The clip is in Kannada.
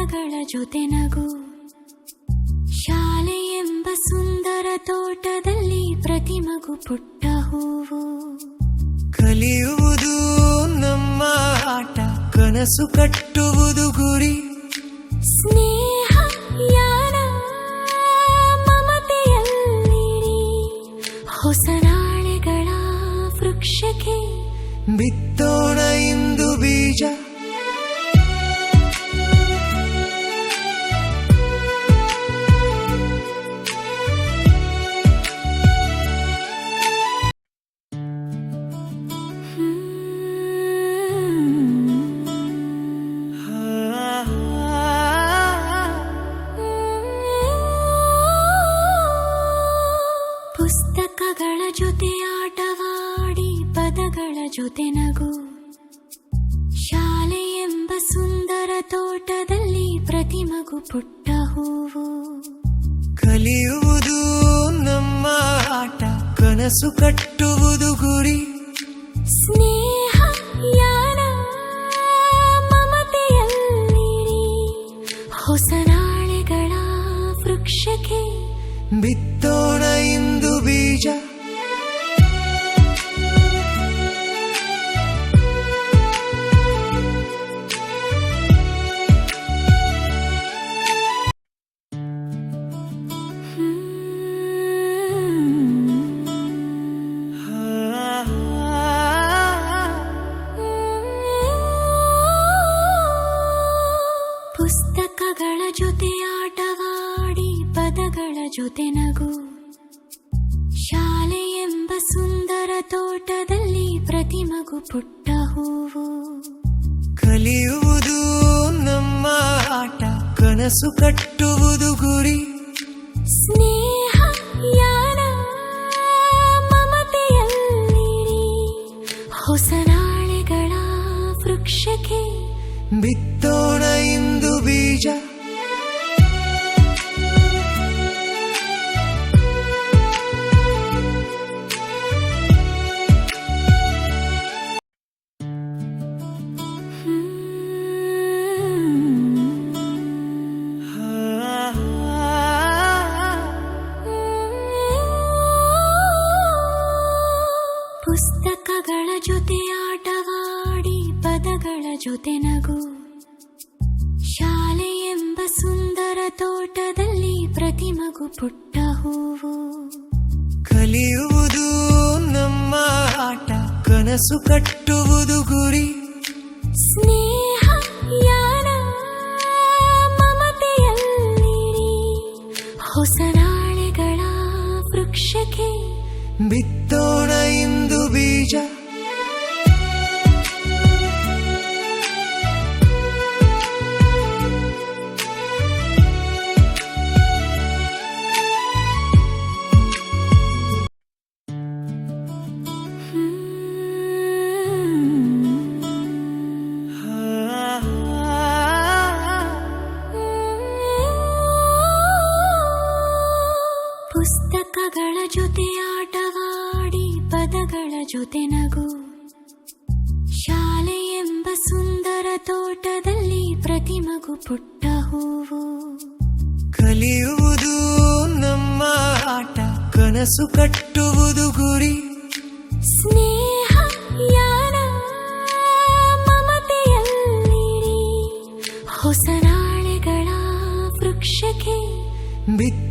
ಪದಗಳ ಜೊತೆ ನಗು. ಶಾಲೆ ಎಂಬ ಸುಂದರ ತೋಟದಲ್ಲಿ ಪ್ರತಿ ಮಗು ಪುಟ್ಟ ಹೂವು. ಕಲಿಯುವುದು ನಮ್ಮ ಆಟ, ಕನಸು ಕಟ್ಟುವುದು ಗುರಿ. ಸ್ನೇಹ ಯಾನ ಮಮತೆಯಲ್ಲಿರಿ, ಹೊಸ ನಾಳೆಗಳ ವೃಕ್ಷಕ್ಕೆ ಬಿತ್ತೋಣ ಇಂದು ಬೀಜ. ಪುಸ್ತಕಗಳ ಜೊತೆ ಆಟವಾಡಿ ಪದಗಳ ಜೊತೆ ನಗು. ಶಾಲೆ ಎಂಬ ಸುಂದರ ತೋಟದಲ್ಲಿ ಪ್ರತಿ ಮಗು ಪುಟ್ಟ ಹೂವು. ಕಲಿಯುವುದು ನಮ್ಮ ಆಟ, ಕನಸು ಕಟ್ಟುವುದು ಗುರಿ. ಸ್ನೇಹ ಯಾನ ಮಮತೆಯಲ್ಲಿರಿ, ಹೊಸ ನಾಳೆಗಳ ವೃಕ್ಷಕ್ಕೆ ಬಿತ್ತೋಣ ಇಂದು ಬೀಜ. ಪುಸ್ತಕಗಳ ಜೊತೆ ಆಟವಾಡಿ ಪದಗಳ ಜೊತೆ ನಗು. ಶಾಲೆ ಎಂಬ ಸುಂದರ ತೋಟದಲ್ಲಿ ಪ್ರತಿ ಮಗು ಪುಟ್ಟ ಹೂವು. ಕಲಿಯುವುದು ನಮ್ಮ ಆಟ, ಕನಸು ಕಟ್ಟುವುದು ಗುರಿ. ಸ್ನೇಹ ಯಾನ ಮಮತೆಯಲ್ಲಿರಿ, ಹೊಸ ನಾಳೆಗಳ ವೃಕ್ಷಕ್ಕೆ ಬಿತ್ತೋಣ ಇಂದು ಬೀಜ. ಪುಸ್ತಕಗಳ ಜೊತೆ ಆಟವಾಡಿ ಪದಗಳ ಜೊತೆ ನಗು. ಶಾಲೆ ಎಂಬ ಸುಂದರ ತೋಟದಲ್ಲಿ ಪ್ರತಿ ಮಗು ಪುಟ್ಟ ಹೂವು. ಕಲಿಯುವುದು ನಮ್ಮ ಆಟ, ಕನಸು ಕಟ್ಟುವುದು ಗುರಿ. ಸ್ನೇಹ ಯಾನ ಮಮತೆಯಲ್ಲಿರಿ, ಹೊಸ ನಾಳೆಗಳ ವೃಕ್ಷಕ್ಕೆ ಬಿತ್ತೋಣ ಇಂದು ಬೀಜ. ಪುಸ್ತಕಗಳ ಜೊತೆ ಆಟವಾಡಿ ಪದಗಳ ಜೊತೆ ನಗು. ಶಾಲೆ ಎಂಬ ಸುಂದರ ತೋಟದಲ್ಲಿ ಪ್ರತಿ ಮಗು ಪುಟ್ಟ ಹೂವು. ಕಲಿಯುವುದು ನಮ್ಮ ಆಟ, ಕನಸು ಕಟ್ಟುವುದು ಗುರಿ. ಸ್ನೇಹ ಯಾನ ಮಮತೆಯಲ್ಲಿರಿ, ಹೊಸ ನಾಳೆಗಳ ವೃಕ್ಷಕ್ಕೆ ಬಿತ್ತೋಣ